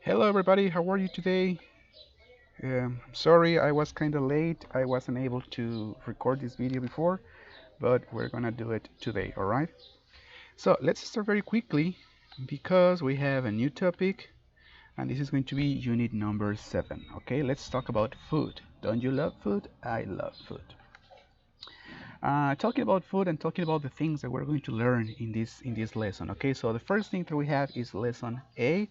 Hello everybody, how are you today? Sorry I was kind of late. I wasn't able to record this video before, but we're gonna do it today, all right? So let's start very quickly because we have a new topic and this is going to be unit number 7, okay? Let's talk about food. Don't you love food? I love food. Talking about food and talking about the things that we're going to learn in this lesson. Okay, so the first thing that we have is lesson A.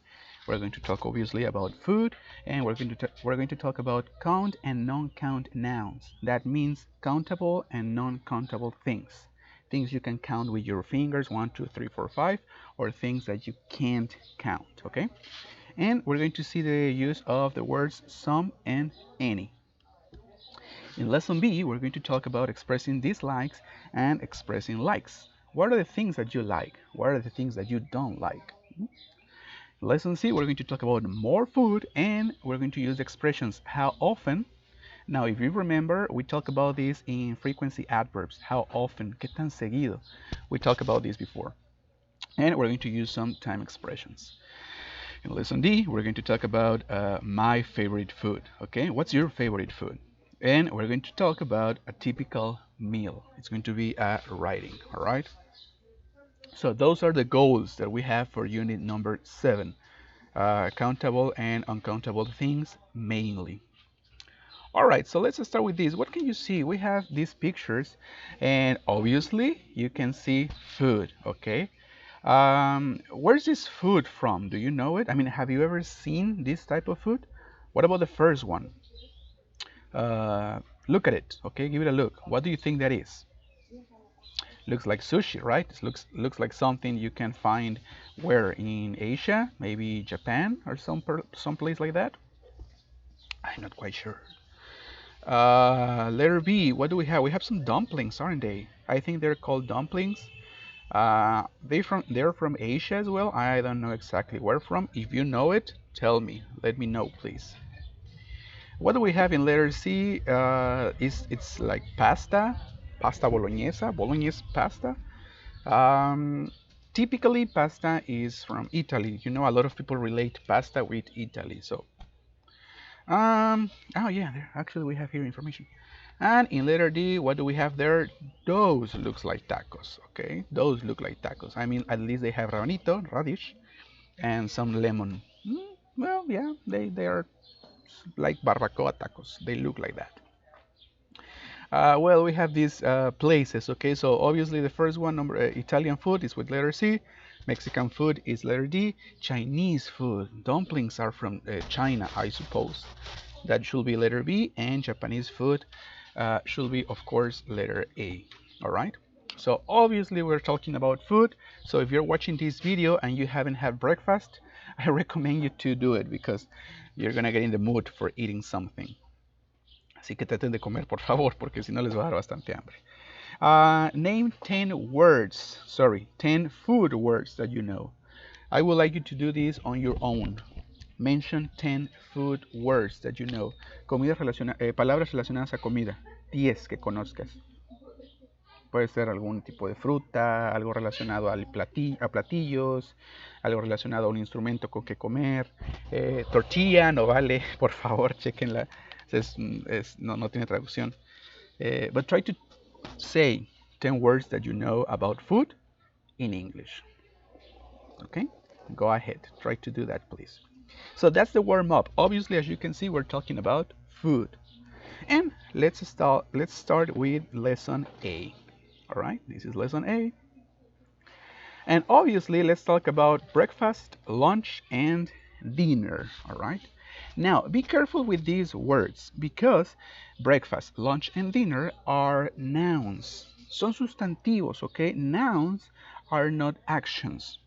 We're going to talk obviously about food, and we're going to talk about count and non-count nouns. That means countable and non-countable things. Things you can count with your fingers, 1, 2, 3, 4, 5, or things that you can't count. Okay, and we're going to see the use of the words some and any. In lesson B, we're going to talk about expressing dislikes and expressing likes. What are the things that you like? What are the things that you don't like? Lesson C, we're going to talk about more food and we're going to use expressions. How often? Now, if you remember, we talked about this in frequency adverbs. How often? ¿Qué tan seguido? We talked about this before. And we're going to use some time expressions. In lesson D, we're going to talk about my favorite food. Okay, what's your favorite food? And we're going to talk about a typical meal. It's going to be a writing, all right? So those are the goals that we have for unit number 7. Countable and uncountable things mainly. All right, so let's start with this. What can you see? We have these pictures, and obviously you can see food, okay? Where's this food from? Do you know it? I mean, have you ever seen this type of food? What about the first one? Look at it, okay? Give it a look. What do you think that is? Looks like sushi, right? It looks like something you can find where in Asia, maybe Japan or some place like that. I'm not quite sure. Letter B, what do we have? We have some dumplings, aren't they? I think they're called dumplings. They're from Asia as well. I don't know exactly where from. If you know it, tell me. Let me know, please. What do we have in letter C? It's like pasta bolognese pasta. Um, Typically, pasta is from Italy. You know, a lot of people relate pasta with Italy. So, oh yeah, actually we have here information. And in letter D, what do we have there? Those looks like tacos. Okay, those look like tacos. I mean, at least they have rabanito, radish, and some lemon. Well, yeah, they are like barbacoa tacos. They look like that. Well, we have these places, okay? So obviously the first one, Italian food is with letter C. Mexican food is letter D. Chinese food, dumplings are from China, I suppose. That should be letter B. And Japanese food should be, of course, letter A. All right? So obviously we're talking about food. So if you're watching this video and you haven't had breakfast, I recommend you to do it because you're gonna get in the mood for eating something. Así que traten de comer, por favor, porque si no les va a dar bastante hambre. Name 10 words, 10 food words that you know. I would like you to do this on your own. Mention 10 food words that you know. Palabras relacionadas a comida. 10 que conozcas. Puede ser algún tipo de fruta, algo relacionado a platillos, algo relacionado a un instrumento con que comer. Tortilla no vale, por favor, chequenla. No tiene traducción. But try to say 10 words that you know about food in English. Okay? Go ahead. Try to do that, please. So that's the warm up. Obviously, as you can see, we're talking about food. And let's start with lesson A. All right? This is lesson A. And obviously, let's talk about breakfast, lunch, and dinner. All right? Now, be careful with these words because breakfast, lunch, and dinner are nouns. Son sustantivos, okay? Nouns are not actions.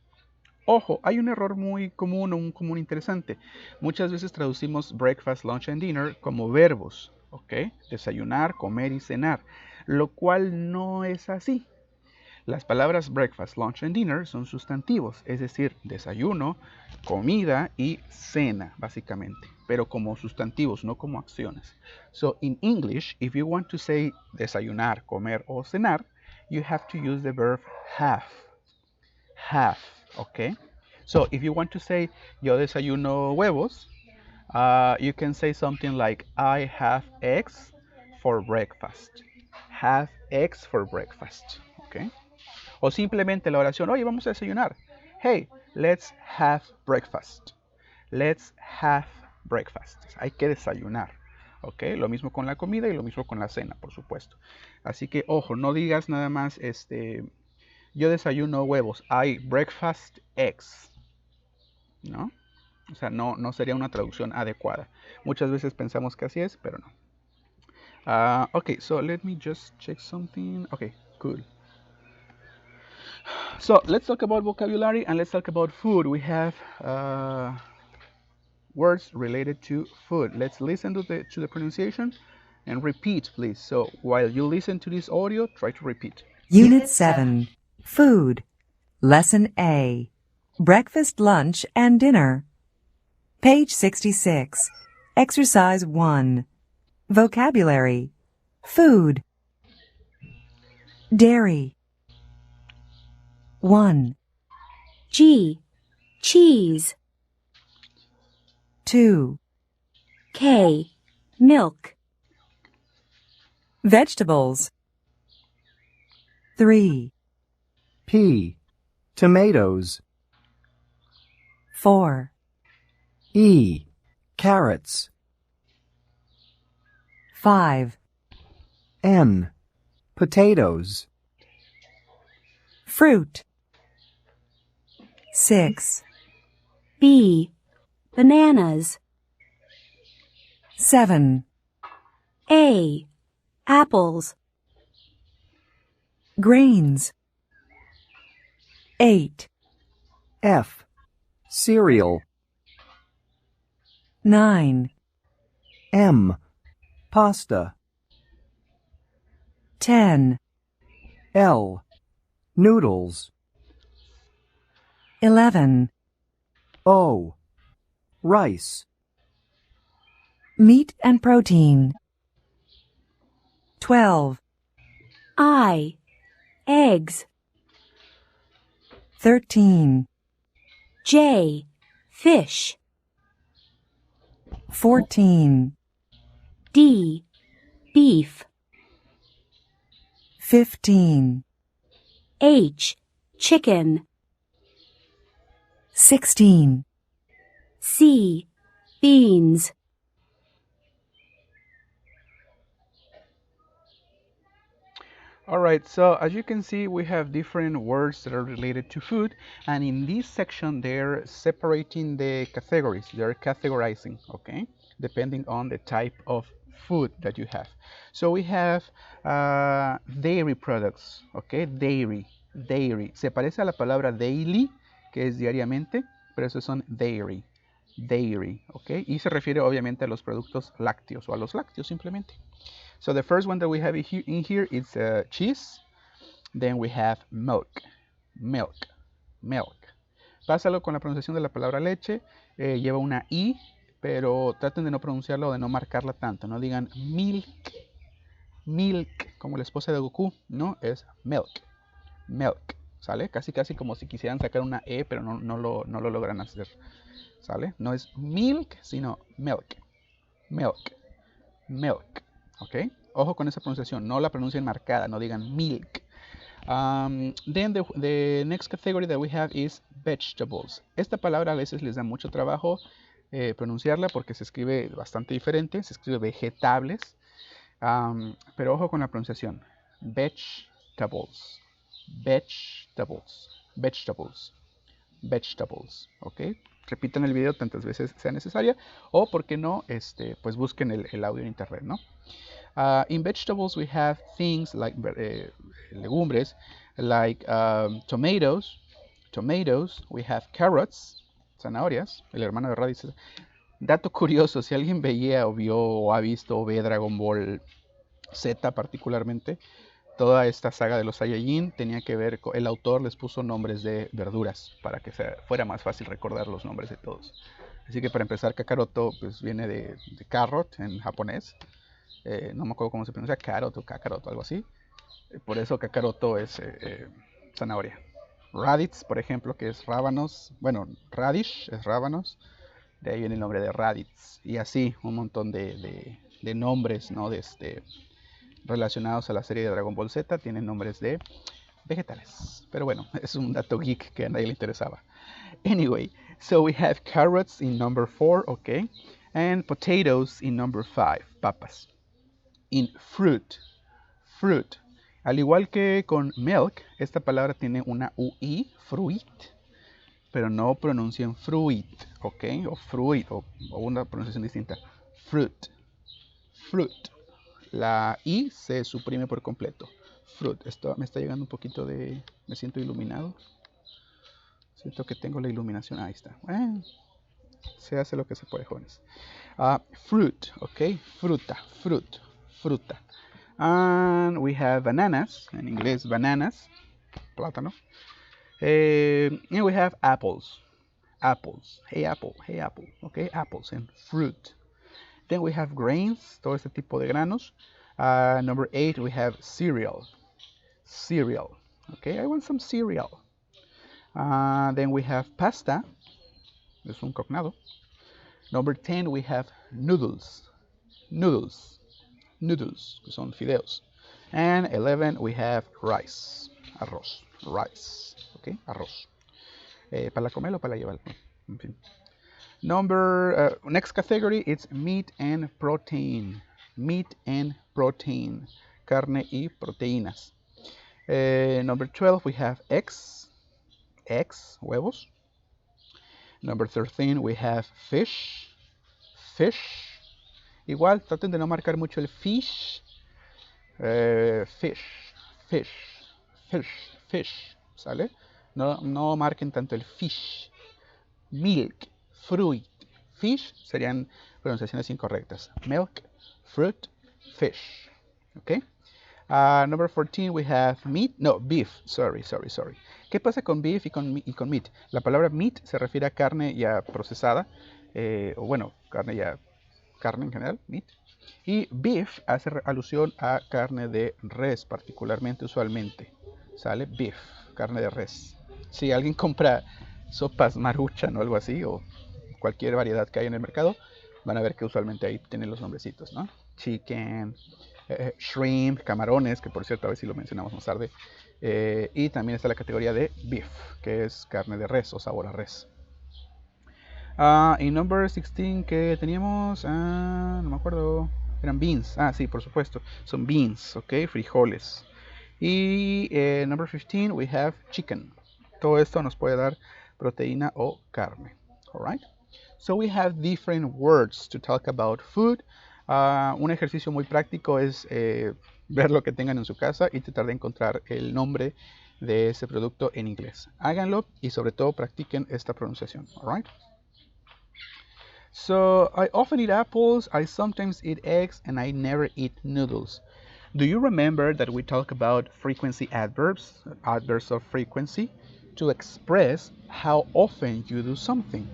Ojo, hay un error muy común, un común interesante. Muchas veces traducimos breakfast, lunch, and dinner como verbos, ¿ok? Desayunar, comer y cenar, lo cual no es así. Las palabras breakfast, lunch and dinner son sustantivos, es decir, desayuno, comida y cena, básicamente, pero como sustantivos, no como acciones. So in English, if you want to say desayunar, comer o cenar, you have to use the verb have. Have, okay? So if you want to say yo desayuno huevos, you can say something like I have eggs for breakfast. Have eggs for breakfast. Okay. O simplemente la oración, oye, vamos a desayunar. Hey, let's have breakfast. Let's have breakfast. Hay que desayunar. ¿Ok? Lo mismo con la comida y lo mismo con la cena, por supuesto. Así que, ojo, no digas nada más, yo desayuno huevos. I breakfast eggs. ¿No? O sea, no sería una traducción adecuada. Muchas veces pensamos que así es, pero no. Okay, so let me just check something. Okay, cool. So let's talk about vocabulary and let's talk about food. We have words related to food. Let's listen to the pronunciation and repeat, please. So while you listen to this audio, try to repeat. Unit 7. Food. Lesson A. Breakfast, lunch, and dinner. Page 66. Exercise 1. Vocabulary. Food. Dairy. 1. G. Cheese. 2. K. Milk. Vegetables. 3. P. Tomatoes. 4. E. Carrots. 5. N. Potatoes. Fruit. 6. B. Bananas. 7. A. Apples. Grains. 8. F. Cereal. 9. M. Pasta. 10. L. Noodles. 11. O. Rice. Meat and protein. 12. I. Eggs. 13. J. Fish. 14. D. Beef. 15. H. Chicken. 16. C. Beans. Alright, so as you can see, we have different words that are related to food, and in this section they're separating the categories, they're categorizing, okay, depending on the type of food that you have. So we have dairy products, okay, dairy. Se parece a la palabra daily, que es diariamente, pero esos son dairy, okay, y se refiere obviamente a los productos lácteos o a los lácteos simplemente. So the first one that we have in here is cheese. Then we have milk. Pásalo con la pronunciación de la palabra leche. Lleva una I, pero traten de no pronunciarla o de no marcarla tanto. No digan milk, como la esposa de Goku. No, es milk. ¿Sale? Casi como si quisieran sacar una E, pero no lo logran hacer. ¿Sale? No es milk, sino milk. ¿Ok? Ojo con esa pronunciación, no la pronuncien marcada, no digan milk. Then the next category that we have is vegetables. Esta palabra a veces les da mucho trabajo pronunciarla porque se escribe bastante diferente, se escribe vegetables, pero ojo con la pronunciación. Vegetables. ¿Ok? Repitan el video tantas veces sea necesaria o, por qué no, pues busquen el audio en internet, ¿no? In vegetables we have things like legumbres, like tomatoes, we have carrots, zanahorias, el hermano de Raditz. Dato curioso, si alguien veía o vio o ha visto o ve Dragon Ball Z particularmente, toda esta saga de los Saiyajin tenía que ver con, el autor les puso nombres de verduras para que fuera más fácil recordar los nombres de todos. Así que para empezar, Kakaroto pues viene de carrot en japonés. No me acuerdo cómo se pronuncia, carrot o kakarot o algo así. Por eso Kakaroto es zanahoria. Raditz, por ejemplo, que es rábanos. Bueno, radish es rábanos. De ahí viene el nombre de Raditz. Y así, un montón de nombres, ¿no? Relacionados a la serie de Dragon Ball Z. Tienen nombres de vegetales. Pero bueno, es un dato geek que a nadie le interesaba. Anyway, so we have carrots in number 4, okay? And potatoes in number 5, papas. In fruit, fruit. Al igual que con milk, esta palabra tiene una UI, fruit, pero no pronuncian fruit, ¿ok? O fruit, o una pronunciación distinta. Fruit, fruit. La I se suprime por completo. Fruit. Esto me está llegando un poquito de... Me siento iluminado. Siento que tengo la iluminación. Ahí está. Se hace lo que se puede, jóvenes. Fruit, ¿ok? Fruta, fruit, fruta. And we have bananas. En inglés, bananas. Plátano. And we have apples. Apples. Hey, apple. Hey, apple. Okay, apples and fruit. Then we have grains. Todo este tipo de granos. Number 8, we have cereal. Cereal. Okay, I want some cereal. Then we have pasta. Es un cognado. Number 10, we have noodles. Noodles. Noodles, que son fideos. And 11, we have rice. Arroz. Rice. Okay, arroz. Para comer o para llevar. En fin. Next category, it's meat and protein. Meat and protein. Carne y proteínas. Number 12, we have eggs. Eggs, huevos. Number 13, we have fish. Fish. Igual, traten de no marcar mucho el fish. Fish, fish, fish, fish. ¿Sale? No marquen tanto el fish. Milk, fruit, fish serían pronunciaciones incorrectas. Milk, fruit, fish. Okay. Number 14, we have meat. No, beef. Sorry. ¿Qué pasa con beef y con meat? La palabra meat se refiere a carne ya procesada. O bueno, carne en general, meat. Y beef hace alusión a carne de res, particularmente, usualmente. ¿Sale? Beef, carne de res. Si alguien compra sopas Maruchan o algo así, o cualquier variedad que hay en el mercado, van a ver que usualmente ahí tienen los nombrecitos, ¿no? Chicken, shrimp, camarones, que por cierto a ver si lo mencionamos más tarde. Y también está la categoría de beef, que es carne de res o sabor a res. Y number 16 que teníamos, no me acuerdo, eran beans. Sí, por supuesto, son beans, ok, frijoles. Y number 15 we have chicken. Todo esto nos puede dar proteína o carne. Alright. So we have different words to talk about food. Un ejercicio muy práctico es ver lo que tengan en su casa y tratar de encontrar el nombre de ese producto en inglés. Háganlo y sobre todo practiquen esta pronunciación. Alright. So I often eat apples, I sometimes eat eggs, and I never eat noodles. Do you remember that we talk about frequency adverbs, adverbs of frequency, to express how often you do something?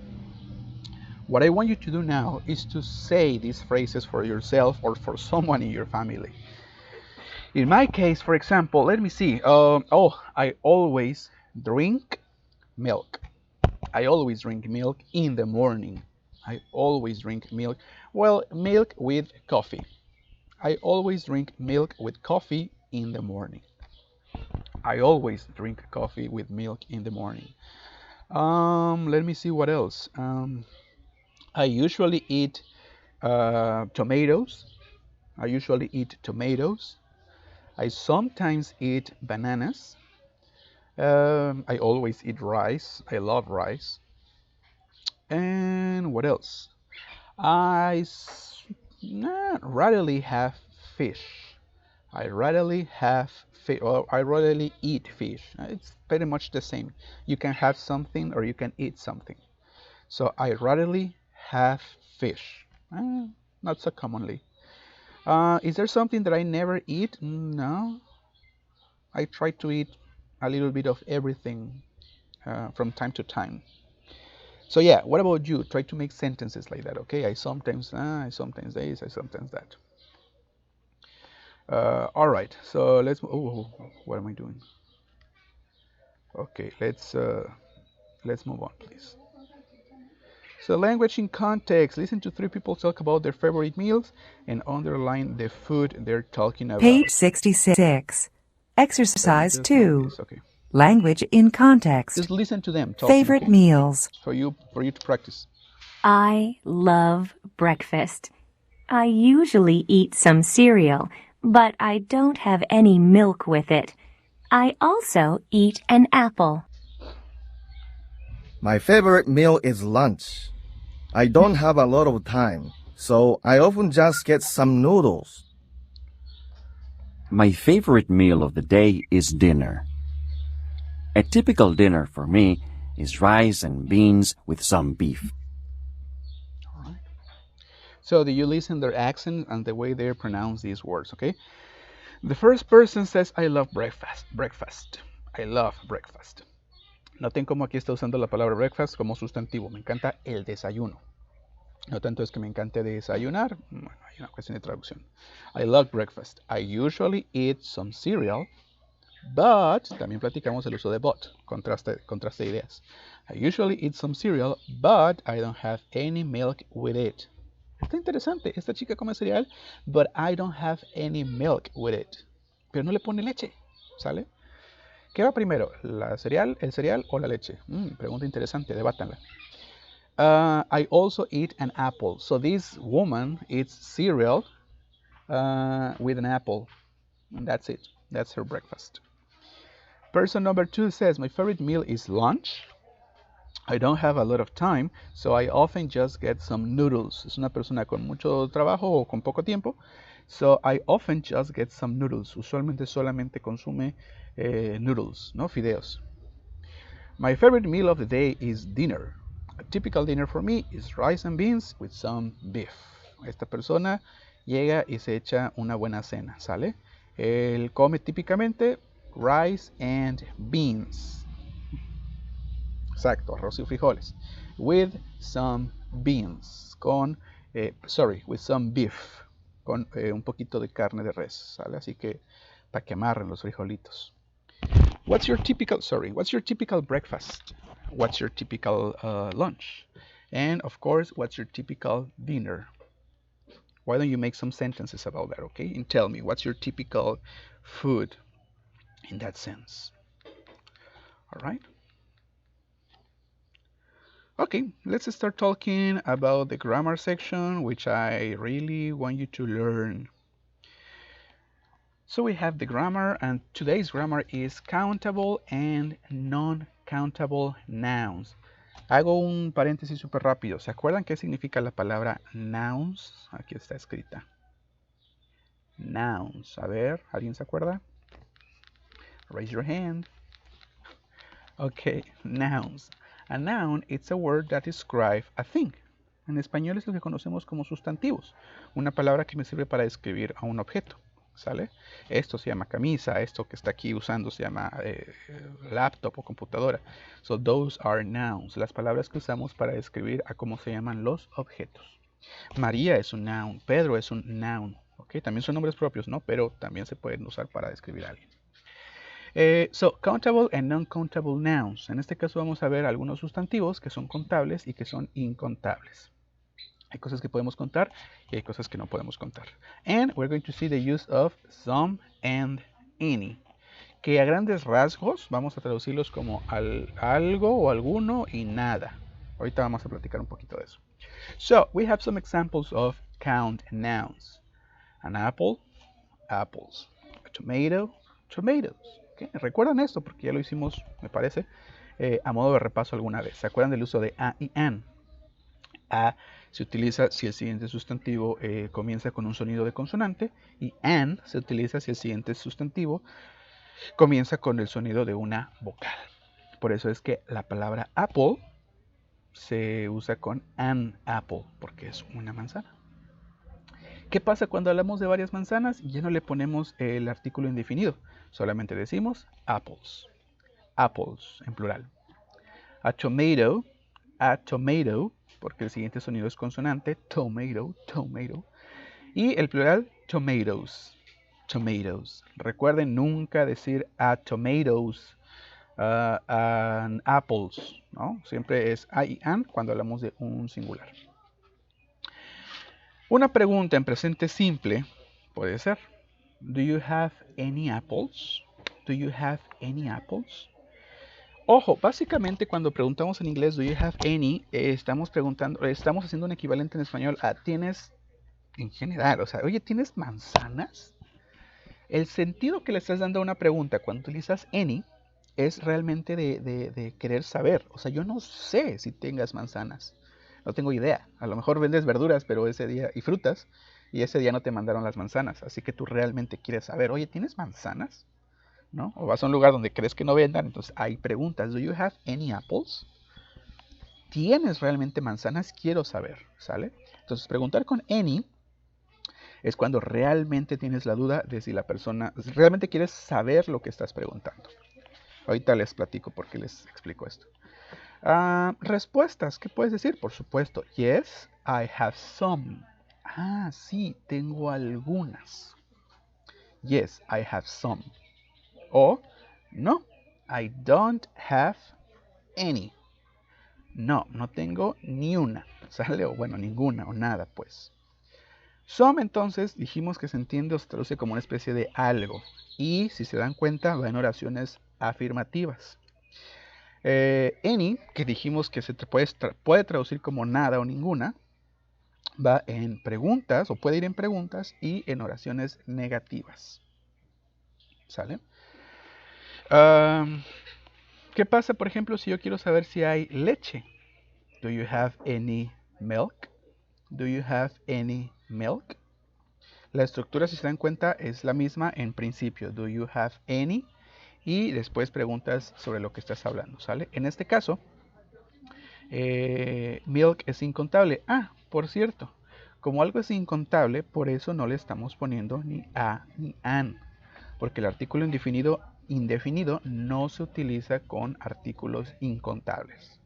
What I want you to do now is to say these phrases for yourself or for someone in your family. In my case, for example, let me see. I always drink milk. I always drink milk in the morning. I always drink milk. Well, milk with coffee. I always drink milk with coffee in the morning. I always drink coffee with milk in the morning. Let me see what else. I usually eat tomatoes. I usually eat tomatoes. I sometimes eat bananas. I always eat rice. I love rice. And what else? I rarely have fish. I rarely have fish, or I rarely eat fish. It's pretty much the same. You can have something or you can eat something. So I rarely have fish. Not so commonly. Is there something that I never eat? No. I try to eat a little bit of everything from time to time. So yeah, what about you? Try to make sentences like that, okay? I sometimes this, I sometimes that. All right, so let's. Oh, what am I doing? Okay, let's move on, please. So language in context. Listen to three people talk about their favorite meals and underline the food they're talking about. Page 66. Let me Exercise just move 2. this. Okay. Language in context. Just listen to them talking, Favorite okay? meals. For you to practice. I love breakfast. I usually eat some cereal, but I don't have any milk with it. I also eat an apple. My favorite meal is lunch. I don't have a lot of time, so I often just get some noodles. My favorite meal of the day is dinner. A typical dinner for me is rice and beans with some beef. All right. So do you listen their accent and the way they pronounce these words, okay? The first person says, I love breakfast. Breakfast. I love breakfast. Noten cómo aquí está usando la palabra breakfast como sustantivo. Me encanta el desayuno. No tanto es que me encante desayunar. Bueno, hay una cuestión de traducción. I love breakfast. I usually eat some cereal, but, también platicamos el uso de but, contraste de ideas. I usually eat some cereal, but I don't have any milk with it. Está interesante. Esta chica come cereal, but I don't have any milk with it. Pero no le pone leche, ¿sale? ¿Qué va primero? ¿El cereal o la leche? Pregunta interesante, debátanla. I also eat an apple. So this woman eats cereal with an apple. And that's it. That's her breakfast. Person number 2 says, my favorite meal is lunch. I don't have a lot of time, so I often just get some noodles. Es una persona con mucho trabajo o con poco tiempo. So I often just get some noodles. Usualmente solamente consume noodles, ¿no? Fideos. My favorite meal of the day is dinner. A typical dinner for me is rice and beans with some beef. Esta persona llega y se echa una buena cena, ¿sale? Él come típicamente rice and beans. Exacto, arroz y frijoles. With some beans. With some beef. Con un poquito de carne de res, ¿sale? Así que para que amarren los frijolitos. What's your typical breakfast? What's your typical lunch? And of course, what's your typical dinner? Why don't you make some sentences about that, okay? And tell me, what's your typical food in that sense? All right? Okay, let's start talking about the grammar section, which I really want you to learn. So we have the grammar, and today's grammar is countable and non-countable nouns. Hago un paréntesis súper rápido. ¿Se acuerdan qué significa la palabra nouns? Aquí está escrita. Nouns. A ver, ¿alguien se acuerda? Raise your hand. Okay, nouns. A noun is a word that describes a thing. En español es lo que conocemos como sustantivos. Una palabra que me sirve para describir a un objeto. ¿Sale? Esto se llama camisa, esto que está aquí usando se llama laptop o computadora. So those are nouns, las palabras que usamos para describir a cómo se llaman los objetos. María es un noun, Pedro es un noun, ¿ok? También son nombres propios, ¿no? Pero también se pueden usar para describir a alguien. So, countable and non-countable nouns. En este caso vamos a ver algunos sustantivos que son contables y que son incontables. Hay cosas que podemos contar y hay cosas que no podemos contar. And we're going to see the use of some and any. Que a grandes rasgos vamos a traducirlos como algo o alguno y nada. Ahorita vamos a platicar un poquito de eso. So, we have some examples of count nouns. An apple, apples. A tomato, tomatoes. ¿Okay? Recuerdan esto porque ya lo hicimos, me parece, a modo de repaso alguna vez. ¿Se acuerdan del uso de a y an? A se utiliza si el siguiente sustantivo comienza con un sonido de consonante y an se utiliza si el siguiente sustantivo comienza con el sonido de una vocal. Por eso es que la palabra apple se usa con an apple porque es una manzana. ¿Qué pasa cuando hablamos de varias manzanas? Ya no le ponemos el artículo indefinido, solamente decimos apples. Apples en plural. A tomato, porque el siguiente sonido es consonante, tomato, tomato. Y el plural, tomatoes, tomatoes. Recuerden nunca decir a tomatoes And apples, ¿no? Siempre es I y an cuando hablamos de un singular. Una pregunta en presente simple puede ser, do you have any apples? Do you have any apples? Ojo, básicamente cuando preguntamos en inglés, do you have any, estamos haciendo un equivalente en español a tienes en general, o sea, oye, ¿tienes manzanas? El sentido que le estás dando a una pregunta cuando utilizas any es realmente de querer saber. O sea, yo no sé si tengas manzanas. No tengo idea. A lo mejor vendes verduras, pero ese día, y frutas, y ese día no te mandaron las manzanas. Así que tú realmente quieres saber, oye, ¿tienes manzanas? ¿No? O vas a un lugar donde crees que no vendan, entonces hay preguntas. Do you have any apples? ¿Tienes realmente manzanas? Quiero saber, ¿sale? Entonces, preguntar con any es cuando realmente tienes la duda de si la persona, realmente quieres saber lo que estás preguntando. Ahorita les platico por qué les explico esto. Respuestas, ¿qué puedes decir? Por supuesto, yes, I have some. Sí, tengo algunas. Yes, I have some. O, no, I don't have any. No, no tengo ni una. ¿Sale? O bueno, ninguna o nada, pues. Some, entonces, dijimos que se entiende o se traduce como una especie de algo. Y, si se dan cuenta, va en oraciones afirmativas. Any, que dijimos que se puede traducir como nada o ninguna, va en preguntas, o puede ir en preguntas y en oraciones negativas. ¿Sale? ¿Qué pasa, por ejemplo, si yo quiero saber si hay leche? Do you have any milk? Do you have any milk? La estructura, si se dan cuenta, es la misma en principio. Do you have any? Y después preguntas sobre lo que estás hablando, ¿sale? En este caso, milk es incontable. Por cierto, como algo es incontable, por eso no le estamos poniendo ni a ni an. Porque el artículo indefinido no se utiliza con artículos incontables.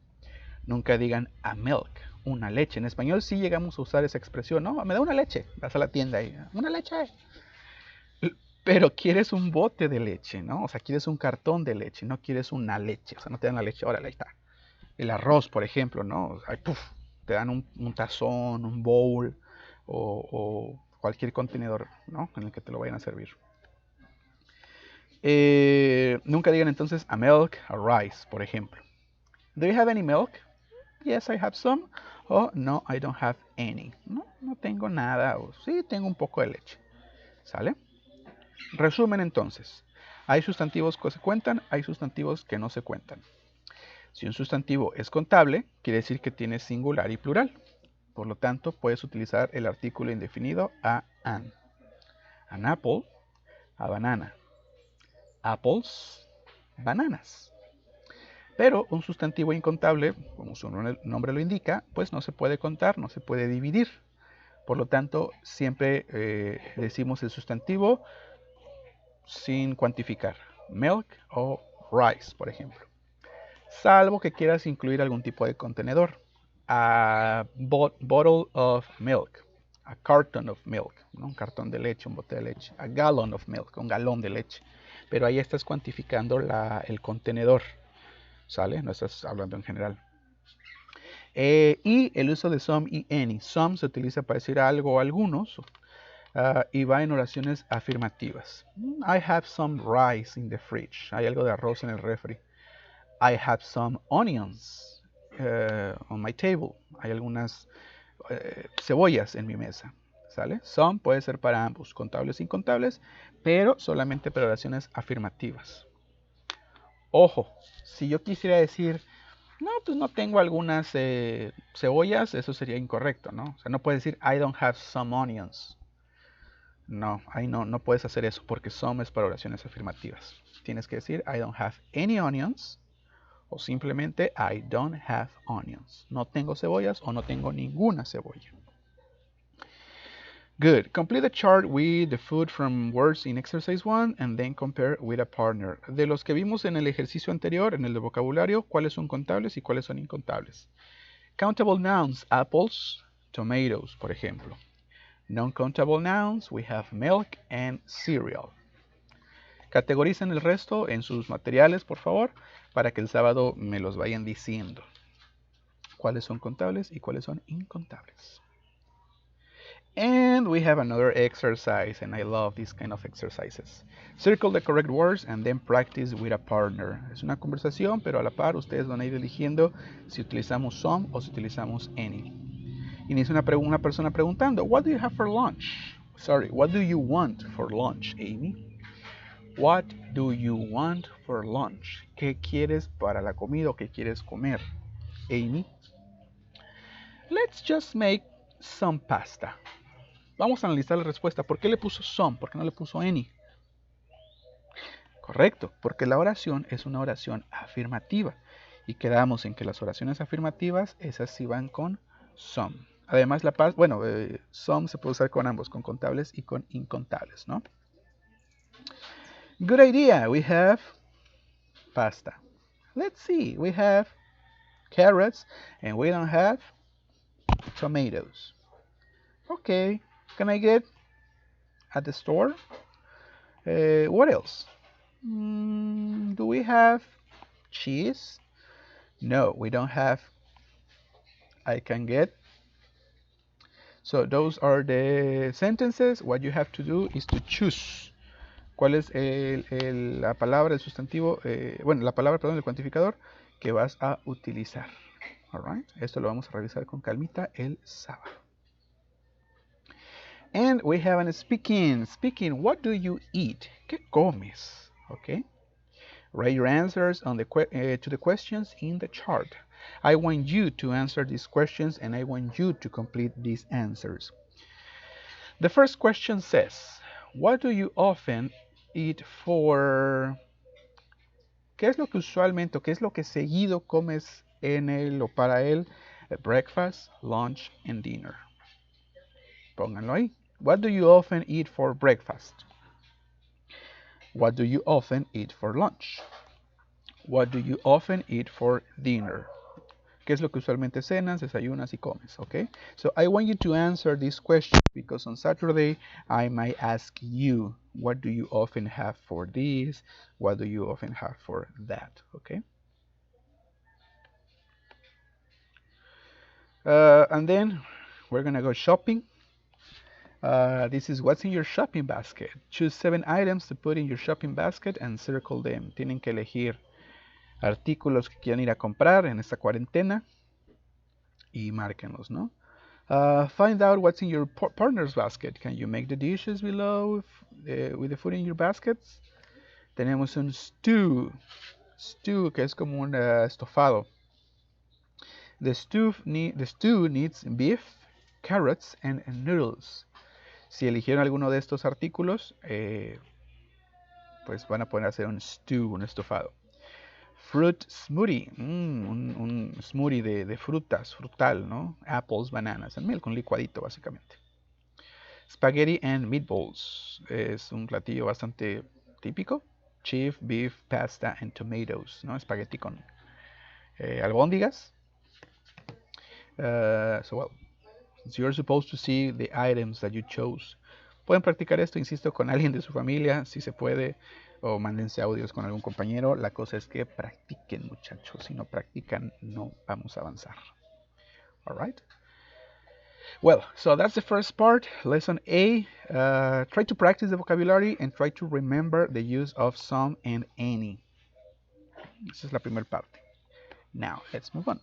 Nunca digan a milk, una leche. En español sí llegamos a usar esa expresión, ¿no? Me da una leche. Vas a la tienda y una leche. Pero quieres un bote de leche, ¿no? O sea, quieres un cartón de leche, no quieres una leche. O sea, no te dan la leche, órale, ahí está. El arroz, por ejemplo, ¿no? Ay, puff, te dan un tazón, un bowl o cualquier contenedor, ¿no? En el que te lo vayan a servir. Nunca digan entonces a milk, a rice, por ejemplo. Do you have any milk? Yes, I have some. O no, I don't have any. No, no tengo nada. O sí, tengo un poco de leche. ¿Sale? Resumen entonces. Hay sustantivos que se cuentan, hay sustantivos que no se cuentan. Si un sustantivo es contable, quiere decir que tiene singular y plural. Por lo tanto, puedes utilizar el artículo indefinido a an. An apple, a banana. Apples, bananas. Pero un sustantivo incontable, como su nombre lo indica, pues no se puede contar, no se puede dividir. Por lo tanto, siempre decimos el sustantivo sin cuantificar. Milk o rice, por ejemplo. Salvo que quieras incluir algún tipo de contenedor. A bottle of milk. A carton of milk. ¿No? Un cartón de leche, un bote de leche. A gallon of milk, un galón de leche. Pero ahí estás cuantificando el contenedor. ¿Sale? No estás hablando en general. Y el uso de some y any. Some se utiliza para decir algo o algunos. Y va en oraciones afirmativas. I have some rice in the fridge. Hay algo de arroz en el refri. I have some onions on my table. Hay algunas cebollas en mi mesa. ¿Sale? Some puede ser para ambos, contables e incontables, pero solamente para oraciones afirmativas. Ojo, si yo quisiera decir, no, pues no tengo algunas cebollas, eso sería incorrecto, ¿no? O sea, no puedes decir, I don't have some onions. No, ahí no puedes hacer eso porque some es para oraciones afirmativas. Tienes que decir, I don't have any onions. O simplemente, I don't have onions. No tengo cebollas o no tengo ninguna cebolla. Good. Complete the chart with the food from words in exercise 1 and then compare with a partner. De los que vimos en el ejercicio anterior, en el de vocabulario, ¿cuáles son contables y cuáles son incontables? Countable nouns, apples, tomatoes, por ejemplo. Non-countable nouns, we have milk and cereal. Categoricen el resto en sus materiales, por favor, para que el sábado me los vayan diciendo. Cuáles son contables y cuáles son incontables. And we have another exercise, and I love these kind of exercises. Circle the correct words and then practice with a partner. Es una conversación, pero a la par ustedes van a ir eligiendo si utilizamos some o si utilizamos any. Inicia una persona preguntando, what do you have for lunch? Sorry, what do you want for lunch, Amy? What do you want for lunch? ¿Qué quieres para la comida o qué quieres comer, Amy? Let's just make some pasta. Vamos a analizar la respuesta. ¿Por qué le puso some? ¿Por qué no le puso any? Correcto, porque la oración es una oración afirmativa. Y quedamos en que las oraciones afirmativas, esas sí van con some. Además, some se puede usar con ambos, con contables y con incontables, ¿no? Good idea. We have pasta. Let's see. We have carrots and we don't have tomatoes. Okay. Can I get at the store? What else? Do we have cheese? No, we don't have. I can get. So those are the sentences. What you have to do is to choose. ¿Cuál es la palabra, el sustantivo, la palabra, perdón, el cuantificador que vas a utilizar? Alright, esto lo vamos a revisar con calmita el sábado. And we have an speaking. Speaking, what do you eat? ¿Qué comes? Okay. Write your answers on to the questions in the chart. I want you to answer these questions and I want you to complete these answers. The first question says, what do you often eat for? ¿Qué es lo que usualmente o qué es lo que seguido comes en él o para él? Breakfast, lunch, and dinner. Pónganlo ahí. What do you often eat for breakfast? What do you often eat for lunch? What do you often eat for dinner? ¿Qué es lo que usualmente cenas, desayunas y comes? Okay? So I want you to answer this question because on Saturday I might ask you, what do you often have for this? What do you often have for that? Okay? And then we're gonna go shopping. This is what's in your shopping basket. Choose 7 items to put in your shopping basket and circle them. Tienen que elegir artículos que quieran ir a comprar en esta cuarentena y márquenlos, ¿no? Find out what's in your partner's basket. Can you make the dishes below with the food in your baskets? Tenemos un stew que es como un estofado. The stew needs beef, carrots, and noodles. Si eligieron alguno de estos artículos, pues van a poder hacer un stew, un estofado. Fruit smoothie, un smoothie de frutas, frutal, ¿no? Apples, bananas and milk, un licuadito básicamente. Spaghetti and meatballs, es un platillo bastante típico. Chief, beef, pasta and tomatoes, ¿no? Espagueti con albóndigas. So you're supposed to see the items that you chose. Pueden practicar esto, insisto, con alguien de su familia, si se puede, o mándense audios con algún compañero. La cosa es que practiquen, muchachos. Si no practican, no vamos a avanzar. All right? Well, so that's the first part. Lesson A. Try to practice the vocabulary and try to remember the use of some and any. Esa es la primera parte. Now, let's move on.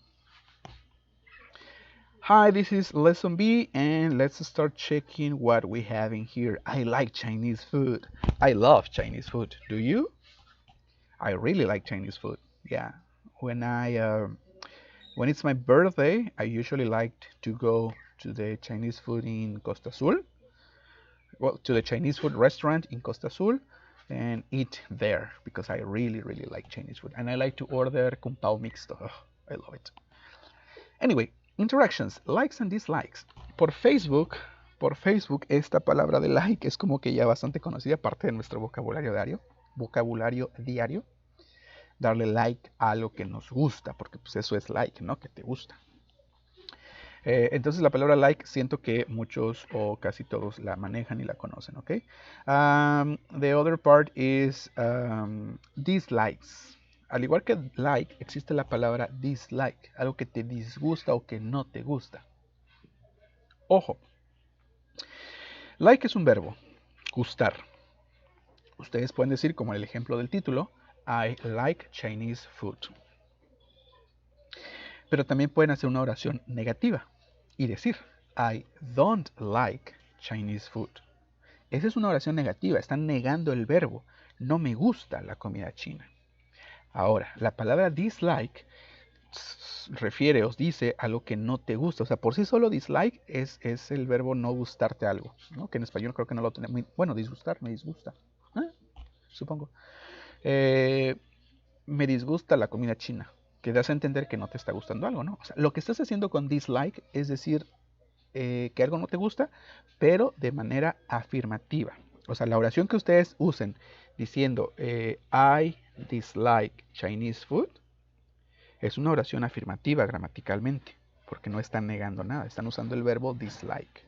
Hi, this is lesson B, and let's start checking what we have in here. I like Chinese food. I love Chinese food. Do you? I really like Chinese food. Yeah. When it's my birthday, I usually like to go to the Chinese food in Costa Azul. Well, to the Chinese food restaurant in Costa Azul and eat there because I really, really like Chinese food. And I like to order kung pao mixto. Oh, I love it. Anyway, interactions, likes and dislikes. Por Facebook, esta palabra de like es como que ya bastante conocida, parte de nuestro vocabulario diario. Darle like a algo que nos gusta, porque pues eso es like, ¿no? Que te gusta. Entonces la palabra like siento que muchos o casi todos la manejan y la conocen, ¿ok? The other part is dislikes. Al igual que like, existe la palabra dislike, algo que te disgusta o que no te gusta. Ojo, like es un verbo, gustar. Ustedes pueden decir, como en el ejemplo del título, I like Chinese food. Pero también pueden hacer una oración negativa y decir, I don't like Chinese food. Esa es una oración negativa, están negando el verbo, no me gusta la comida china. Ahora, la palabra dislike refiere, os dice a lo que no te gusta. O sea, por sí solo dislike es el verbo no gustarte algo, ¿no? Que en español creo que no lo tenemos. Bueno, disgustar, me disgusta. Supongo. Me disgusta la comida china. Que das a entender que no te está gustando algo, ¿no? O sea, lo que estás haciendo con dislike es decir que algo no te gusta, pero de manera afirmativa. O sea, la oración que ustedes usen diciendo I dislike Chinese food es una oración afirmativa gramaticalmente, porque no están negando nada, están usando el verbo dislike.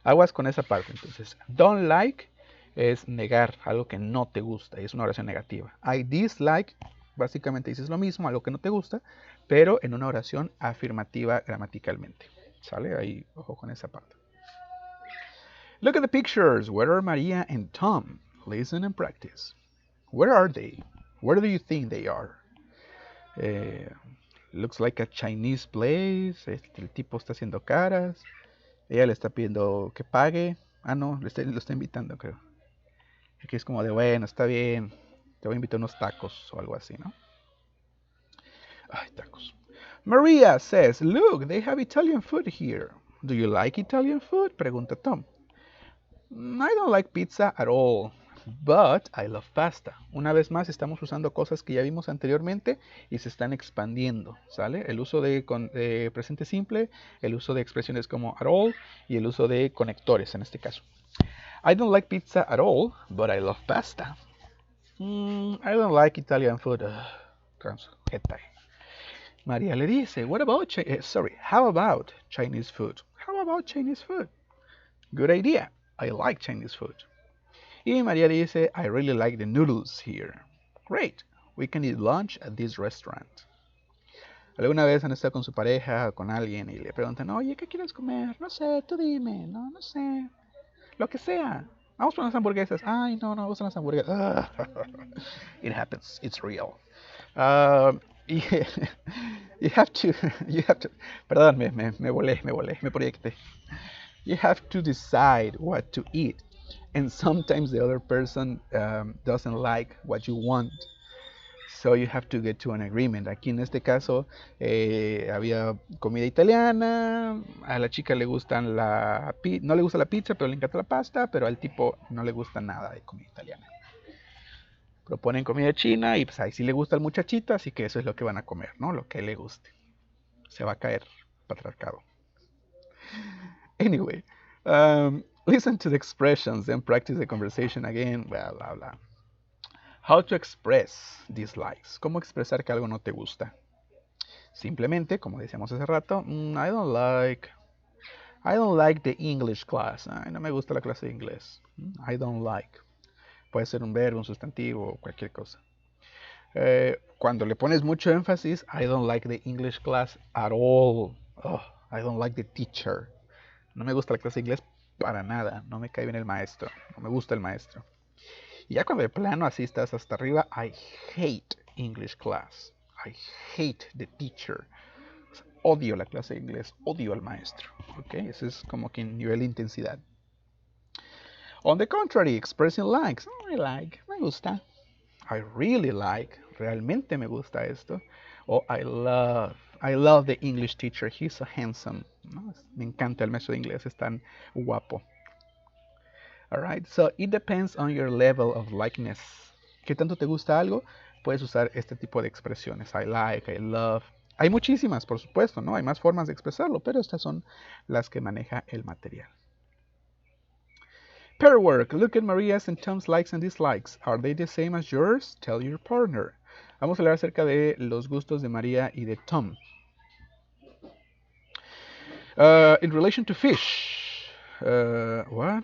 Aguas con esa parte, entonces. Don't like es negar algo que no te gusta, y es una oración negativa. I dislike, básicamente dices lo mismo, algo que no te gusta, pero en una oración afirmativa gramaticalmente. ¿Sale? Ahí, ojo con esa parte. Look at the pictures. Where are Maria and Tom? Listen and practice. Where are they? Where do you think they are? Looks like a Chinese place. El tipo está haciendo caras. Ella le está pidiendo que pague. Ah, no, lo está invitando, creo. Aquí es como de, bueno, está bien. Te voy a invitar unos tacos o algo así, ¿no? Ay, tacos. Maria says, look, they have Italian food here. Do you like Italian food? Pregunta Tom. I don't like pizza at all, but I love pasta. Una vez más estamos usando cosas que ya vimos anteriormente y se están expandiendo, ¿sale? El uso de presente simple, el uso de expresiones como at all y el uso de conectores en este caso. I don't like pizza at all, but I love pasta. I don't like Italian food. María le dice, how about Chinese food? How about Chinese food? Good idea. I like Chinese food. Y María dice, I really like the noodles here. Great. We can eat lunch at this restaurant. ¿Alguna vez han estado con su pareja o con alguien y le preguntan, oye, ¿qué quieres comer? No sé, tú dime. No sé. Lo que sea. Vamos por unas hamburguesas. Ay, no me gustan las hamburguesas. It happens. It's real. You have to, perdón, me volé, me proyecté. You have to decide what to eat. And sometimes the other person doesn't like what you want. So you have to get to an agreement. Aquí en este caso había comida italiana, a la chica le gustan no le gusta la pizza, pero le encanta la pasta, pero al tipo no le gusta nada de comida italiana. Proponen comida china y pues ahí sí le gusta al muchachito, así que eso es lo que van a comer, ¿no? Lo que le guste. Se va a caer patriarcado. Anyway, listen to the expressions, then practice the conversation again, blah, blah, blah. How to express dislikes. ¿Cómo expresar que algo no te gusta? Simplemente, como decíamos hace rato, I don't like the English class. Ay, no me gusta la clase de inglés. I don't like. Puede ser un verbo, un sustantivo o cualquier cosa. Cuando le pones mucho énfasis, I don't like the English class at all. Oh, I don't like the teacher. No me gusta la clase de inglés para nada. No me cae bien el maestro. No me gusta el maestro. Y ya cuando de plano así estás hasta arriba, I hate English class. I hate the teacher. O sea, odio la clase de inglés. Odio al maestro. ¿Ok? Ese es como que nivel de intensidad. On the contrary, expressing likes. I like. Me gusta. I really like. Realmente me gusta esto. O I love the English teacher. He's so handsome. ¿No? Me encanta el maestro de inglés. Es tan guapo. Alright, so it depends on your level of likeness. ¿Qué tanto te gusta algo? Puedes usar este tipo de expresiones. I like, I love. Hay muchísimas, por supuesto, ¿no? Hay más formas de expresarlo, pero estas son las que maneja el material. Pair work. Look at Maria's and Tom's likes and dislikes. Are they the same as yours? Tell your partner. Vamos a hablar acerca de los gustos de María y de Tom. In relation to fish. What?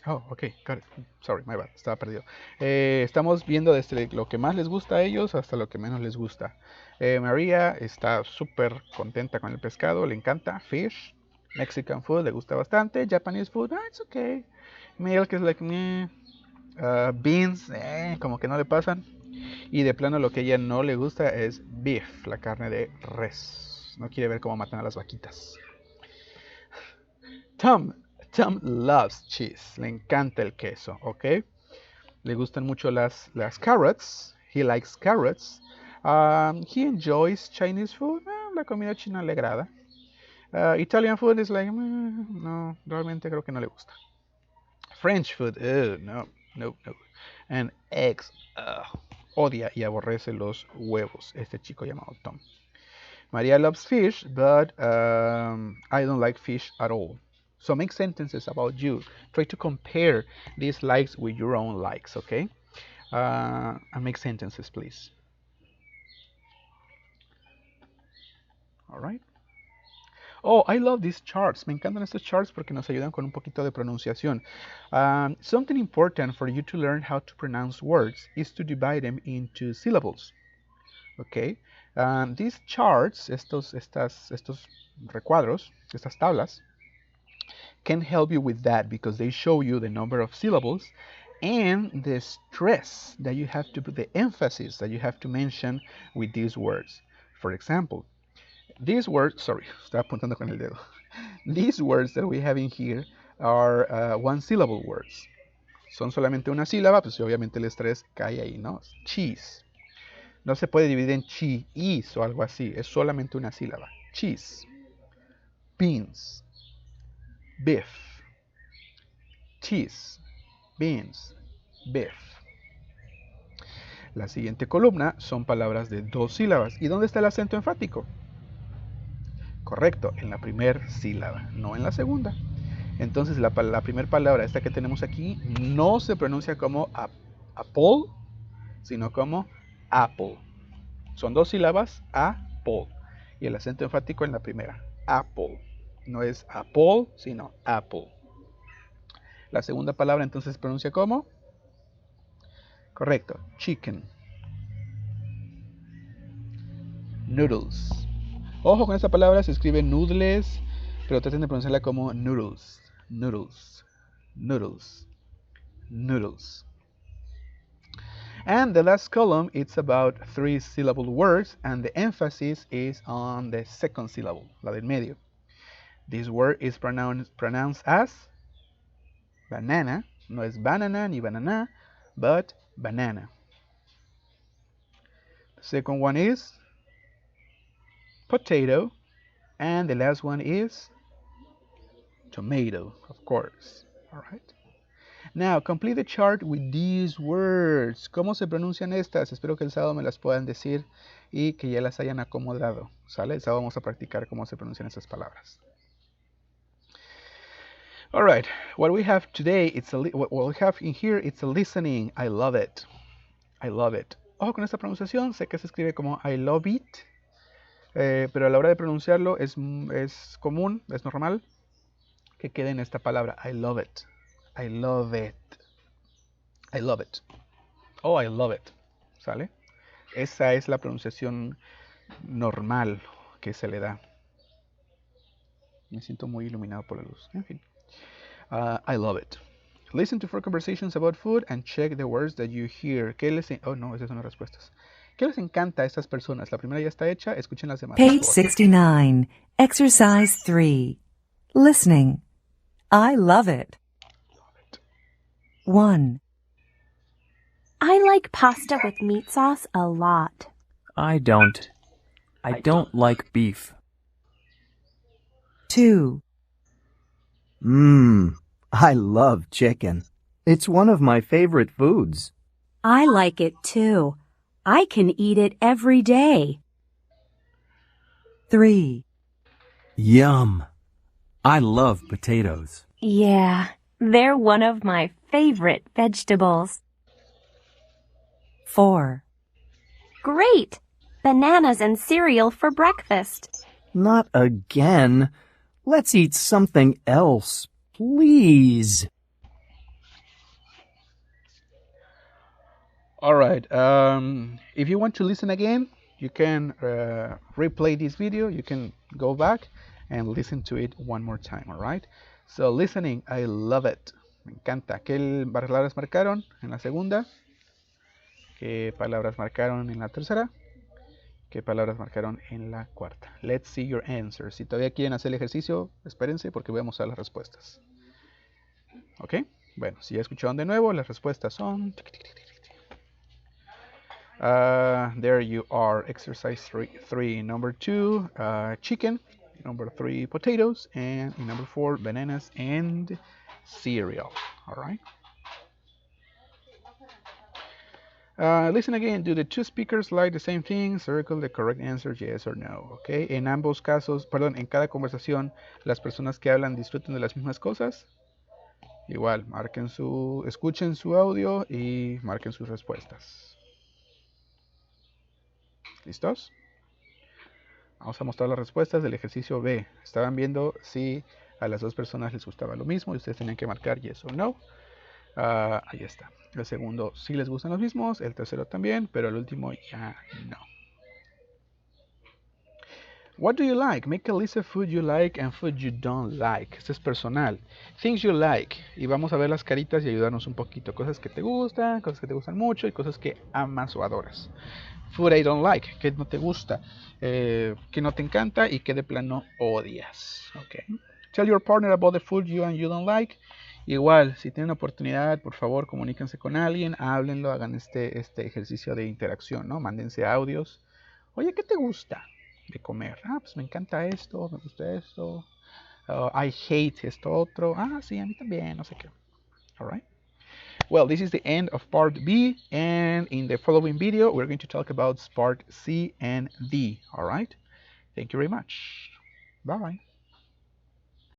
Oh, okay, got it. Sorry, my bad, estaba perdido. Estamos viendo desde lo que más les gusta a ellos hasta lo que menos les gusta. María está súper contenta con el pescado, le encanta. Fish. Mexican food, le gusta bastante. Japanese food, it's okay. Milk is like, meh. Beans, como que no le pasan. Y de plano lo que a ella no le gusta es beef, la carne de res. No quiere ver cómo matan a las vaquitas. Tom loves cheese. Le encanta el queso, ¿ok? Le gustan mucho las carrots. He likes carrots. He enjoys Chinese food. La comida china le agrada. Italian food is like, no, realmente creo que no le gusta. French food, no. And eggs, odia y aborrece los huevos. Este chico llamado Tom. Maria loves fish, but I don't like fish at all. So make sentences about you. Try to compare these likes with your own likes, okay? And make sentences, please. All right. Oh, I love these charts. Me encantan estos charts porque nos ayudan con un poquito de pronunciación. Something important for you to learn how to pronounce words is to divide them into syllables. Okay. These charts, estos recuadros, estas tablas, can help you with that because they show you the number of syllables and the stress that you have to put, the emphasis that you have to mention with these words. For example, these words, sorry, estaba apuntando con el dedo. These words that we have in here are one syllable words. Son solamente una sílaba, pues obviamente el estrés cae ahí, ¿no? Cheese. No se puede dividir en cheese o algo así, es solamente una sílaba. Cheese. Beans. Beef. Cheese. Beans. Beef. La siguiente columna son palabras de dos sílabas. ¿Y dónde está el acento enfático? Correcto, en la primera sílaba, no en la segunda. Entonces la primera palabra, esta que tenemos aquí, no se pronuncia como apple, sino como apple. Son dos sílabas, apple. Y el acento enfático en la primera, apple. No es apple, sino apple. La segunda palabra entonces se pronuncia como, correcto, chicken. Noodles. Ojo con esta palabra, se escribe noodles, pero traten de pronunciarla como noodles, noodles, noodles, noodles. And the last column, it's about three syllable words, and the emphasis is on the second syllable, la del medio. This word is pronounced as banana, no es banana ni banana, but banana. The second one is potato, and the last one is tomato, of course. All right. Now, complete the chart with these words. ¿Cómo se pronuncian estas? Espero que el sábado me las puedan decir y que ya las hayan acomodado. ¿Sale? El sábado vamos a practicar cómo se pronuncian estas palabras. All right. What we have today, what we have in here, it's a listening. I love it. I love it. Ojo con esta pronunciación. Sé que se escribe como I love it. Pero a la hora de pronunciarlo es común, es normal que quede en esta palabra. I love it. I love it. I love it. Oh, I love it. ¿Sale? Esa es la pronunciación normal que se le da. Me siento muy iluminado por la luz. En fin. I love it. Listen to 4 conversations about food and check the words that you hear. Oh, no, esas son las respuestas. ¿Qué les encanta a estas personas? La primera ya está hecha. Escuchen las demás. Page 69. Exercise 3. Listening. I love it. 1, I like pasta with meat sauce a lot. I don't. I don't like beef. 2, I love chicken. It's one of my favorite foods. I like it too. I can eat it every day. 3, Yum. I love potatoes. Yeah, they're one of my favorite vegetables. 4, Great! bananas and cereal for breakfast. Not again. Let's eat something else, please. All right. If you want to listen again, you can replay this video. You can go back and listen to it one more time. All right. So listening, I love it. Me encanta. ¿Qué palabras marcaron en la segunda? ¿Qué palabras marcaron en la tercera? ¿Qué palabras marcaron en la cuarta? Let's see your answers. Si todavía quieren hacer el ejercicio, espérense porque voy a mostrar las respuestas. ¿Ok? Bueno, si ya escucharon de nuevo, las respuestas son... there you are. Exercise 3. Number 2, chicken. Number 3, potatoes. And number 4, bananas and cereal. All right. Listen again. Do the two speakers like the same thing? Circle the correct answer, yes or no. Okay. En ambos casos, perdón, en cada conversación, las personas que hablan disfrutan de las mismas cosas. Igual, escuchen su audio y marquen sus respuestas. ¿Listos? Vamos a mostrar las respuestas del ejercicio B. Estaban viendo si a las dos personas les gustaba lo mismo y ustedes tenían que marcar yes o no. Ahí está. El segundo sí les gustan los mismos, el tercero también, pero el último ya no. What do you like? Make a list of food you like and food you don't like. Esto es personal. Things you like. Y vamos a ver las caritas y ayudarnos un poquito. Cosas que te gustan, cosas que te gustan mucho y cosas que amas o adoras. Food I don't like. Que no te gusta. Que no te encanta y que de plano odias. Okay. Tell your partner about the food you and you don't like. Igual, si tienen oportunidad, por favor, comuníquense con alguien, háblenlo, hagan este ejercicio de interacción, ¿no? Mándense audios. Oye, ¿qué te gusta de comer? Pues me encanta esto, me gusta esto. I hate esto otro. Sí, a mí también, no sé qué. All right. Well, this is the end of part B, and in the following video, we're going to talk about part C and D. All right. Thank you very much. Bye-bye.